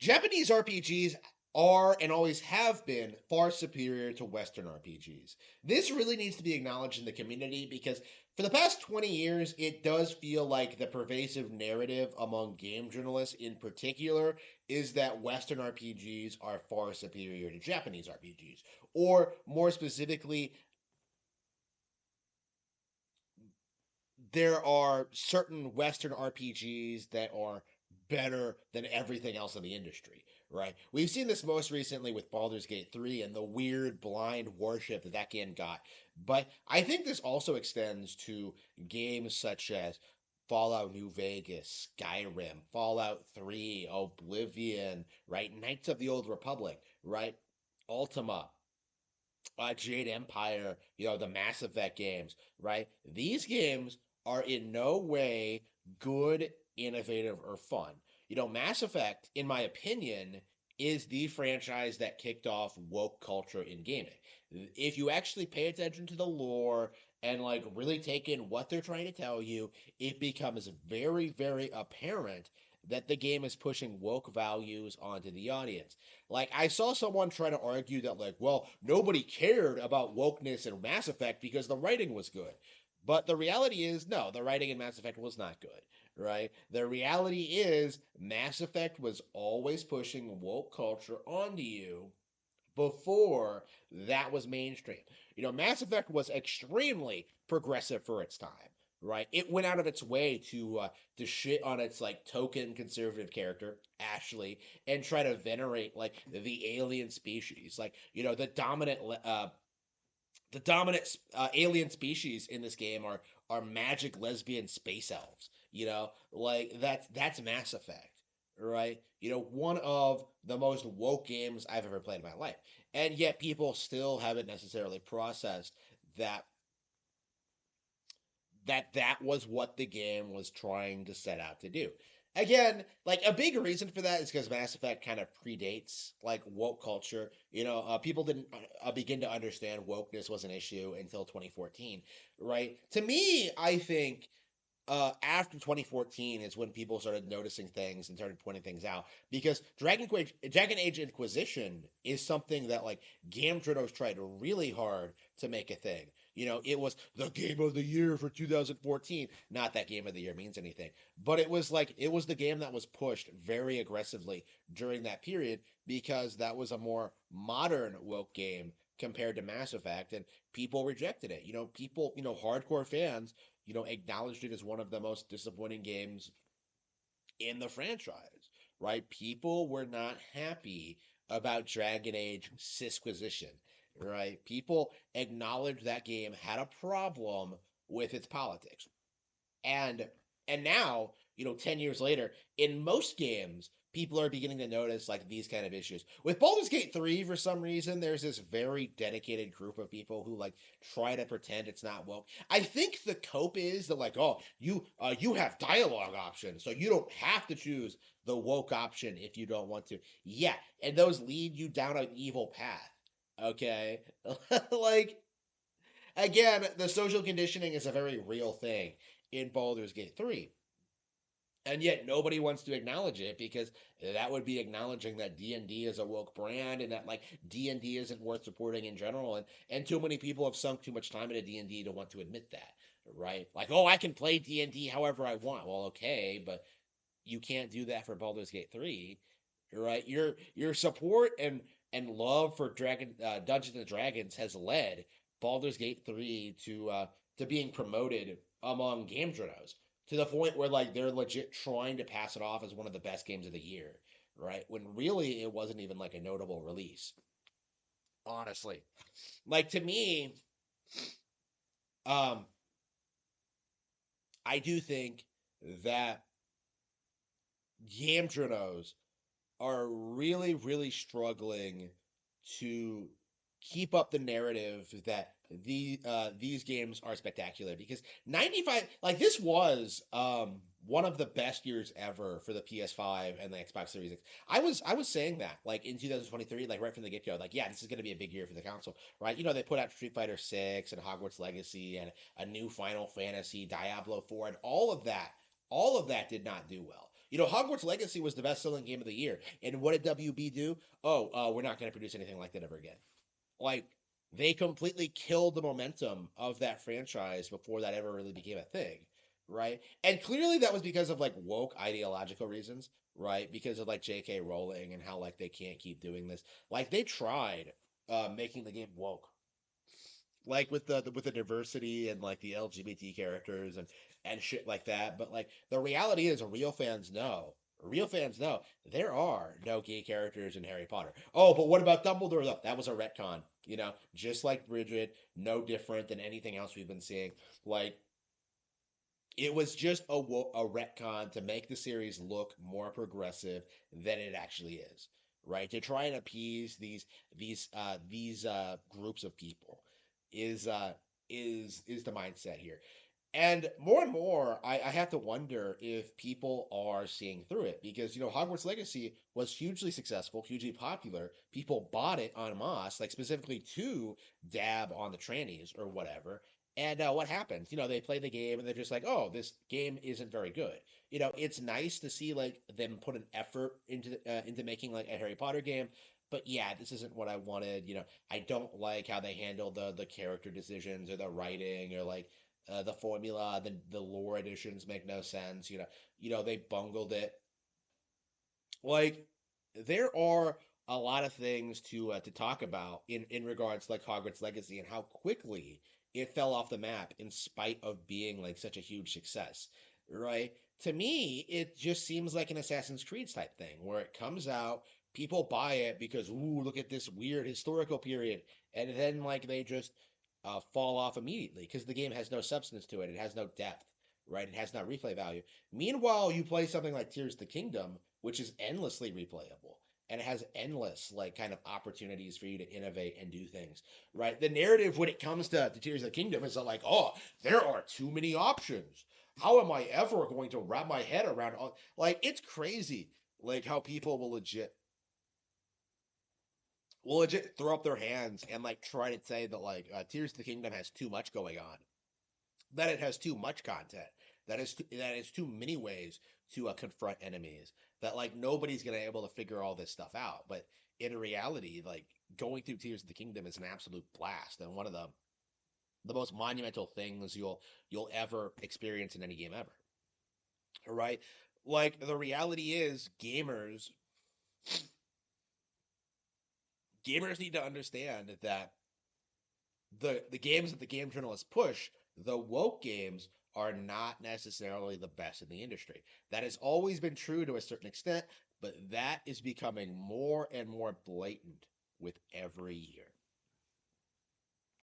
Japanese RPGs are and always have been far superior to Western RPGs. This really needs to be acknowledged in the community because for the past 20 years, it does feel like the pervasive narrative among game journalists in particular is that Western RPGs are far superior to Japanese RPGs. Or more specifically, there are certain Western RPGs that are better than everything else in the industry, right? We've seen this most recently with Baldur's Gate 3 and the weird blind worship that that game got. But I think this also extends to games such as Fallout New Vegas, Skyrim, Fallout 3, Oblivion, right? Knights of the Old Republic, right? Ultima, Jade Empire, the Mass Effect games, right? These games are in no way good, innovative, or fun. Mass Effect, in my opinion, is the franchise that kicked off woke culture in gaming. If you actually pay attention to the lore and like really take in what they're trying to tell you, it becomes very, very apparent that the game is pushing woke values onto the audience. Like I saw someone try to argue that like, well, nobody cared about wokeness in Mass Effect because the writing was good. But the reality is, no, the writing in Mass Effect was not good, right? The reality is, Mass Effect was always pushing woke culture onto you before that was mainstream. Mass Effect was extremely progressive for its time, right? It went out of its way to shit on its like token conservative character Ashley and try to venerate like the alien species, like the dominant alien species in this game are magic lesbian space elves. Like that's Mass Effect, right? One of the most woke games I've ever played in my life, and yet people still haven't necessarily processed that that was what the game was trying to set out to do. Again, like a big reason for that is because Mass Effect kind of predates like woke culture. People didn't begin to understand wokeness was an issue until 2014, right? To me, I think after 2014 is when people started noticing things and started pointing things out because Dragon Age Inquisition is something that like game journals tried really hard to make a thing. It was the game of the year for 2014. Not that game of the year means anything, but it was the game that was pushed very aggressively during that period because that was a more modern woke game compared to Mass Effect, and people rejected it. Hardcore fans acknowledged it as one of the most disappointing games in the franchise, right? People were not happy about Dragon Age Sisquisition, right? People acknowledged that game had a problem with its politics. And and now, 10 years later, in most games, people are beginning to notice like these kind of issues. With Baldur's Gate 3, for some reason, there's this very dedicated group of people who like try to pretend it's not woke. I think the cope is that like, oh, you have dialogue options, so you don't have to choose the woke option if you don't want to. Yeah, and those lead you down an evil path. Okay? Like again, the social conditioning is a very real thing in Baldur's Gate 3. And yet nobody wants to acknowledge it because that would be acknowledging that D&D is a woke brand and that like D&D isn't worth supporting in general and too many people have sunk too much time into D&D to want to admit that, right? Like, "Oh, I can play D&D however I want." Well, okay, but you can't do that for Baldur's Gate 3, right? Your support and love for Dungeons and Dragons has led Baldur's Gate 3 to being promoted among game journos to the point where like they're legit trying to pass it off as one of the best games of the year, right? When really it wasn't even like a notable release. Honestly. Like to me, um I do think that game journos are really, really struggling to keep up the narrative that these games are spectacular because 95 like this was one of the best years ever for the PS5 and the Xbox Series X. I was saying that like in 2023 like right from the get-go like yeah, this is going to be a big year for the console, right? They put out Street Fighter 6 and Hogwarts Legacy and a new Final Fantasy, Diablo 4 and all of that did not do well. Hogwarts Legacy was the best-selling game of the year, and what did WB do? Oh, we're not going to produce anything like that ever again. Like they completely killed the momentum of that franchise before that ever really became a thing, right? And clearly that was because of like woke ideological reasons, right? Because of like J.K. Rowling and how like they can't keep doing this. Like they tried making the game woke, like with the diversity and like the LGBT characters and shit like that. But like the reality is, real fans know there are no gay characters in Harry Potter. Oh, but what about Dumbledore? Though? That was a retcon. Just like Bridget, no different than anything else we've been seeing. Like it was just a retcon to make the series look more progressive than it actually is, right? To try and appease these groups of people is uh is the mindset here. And more, I have to wonder if people are seeing through it because Hogwarts Legacy was hugely successful, hugely popular. People bought it en masse, like specifically to dab on the trannies or whatever. And what happens? They play the game and they're just like, "Oh, this game isn't very good." It's nice to see like them put an effort into making like a Harry Potter game, but yeah, this isn't what I wanted. I don't like how they handle the character decisions or the writing or like the formula, the lore additions make no sense. They bungled it. Like there are a lot of things to talk about in regards to like Hogwarts Legacy and how quickly it fell off the map in spite of being like such a huge success, right? To me, it just seems like an Assassin's Creed type thing where it comes out, people buy it because ooh, look at this weird historical period, and then like they just fall off immediately because the game has no substance to it. It has no depth, right? It has no replay value. Meanwhile, you play something like Tears of the Kingdom, which is endlessly replayable and it has endless like kind of opportunities for you to innovate and do things, right? The narrative when it comes to Tears of the Kingdom is like, oh, there are too many options. How am I ever going to wrap my head around all like it's crazy like how people will legit throw up their hands and like try to say that like Tears of the Kingdom has too much going on, that it has too much content, that is too many ways to confront enemies, that like nobody's gonna be able to figure all this stuff out. But in reality, like going through Tears of the Kingdom is an absolute blast and one of the most monumental things you'll ever experience in any game ever. Right? Like the reality is gamers need to understand that the games that the game journalists push, the woke games, are not necessarily the best in the industry. That has always been true to a certain extent, but that is becoming more and more blatant with every year.